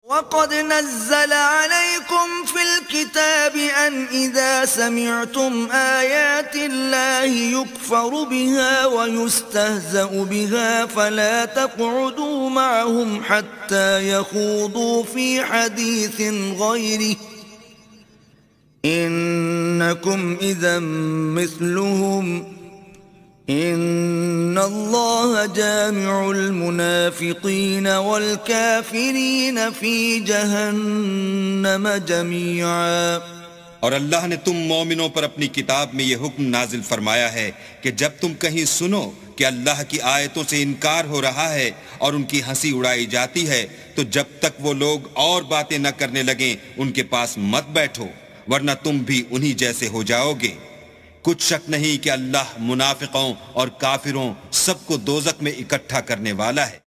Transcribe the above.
وَقَدْ نَزَّلَ عَلَيْكُمْ فِي الْكِتَابِ أَنْ إِذَا سَمِعْتُمْ آيَاتِ اللَّهِ يُكْفَرُ بِهَا وَيُسْتَهْزَأُ بِهَا فَلَا تَقْعُدُوا مَعَهُمْ حَتَّى يَخُوضُوا فِي حَدِيثٍ غَيْرِهِ إِنَّكُمْ إِذًا مِثْلُهُمْ ان اللہ جامع المنافقین والکافرین فی جہنم جمیعا۔ اور اللہ نے تم مومنوں پر اپنی کتاب میں یہ حکم نازل فرمایا ہے کہ جب تم کہیں سنو کہ اللہ کی آیتوں سے انکار ہو رہا ہے اور ان کی ہنسی اڑائی جاتی ہے تو جب تک وہ لوگ اور باتیں نہ کرنے لگیں ان کے پاس مت بیٹھو، ورنہ تم بھی انہی جیسے ہو جاؤ گے۔ کچھ شک نہیں کہ اللہ منافقوں اور کافروں سب کو دوزخ میں اکٹھا کرنے والا ہے۔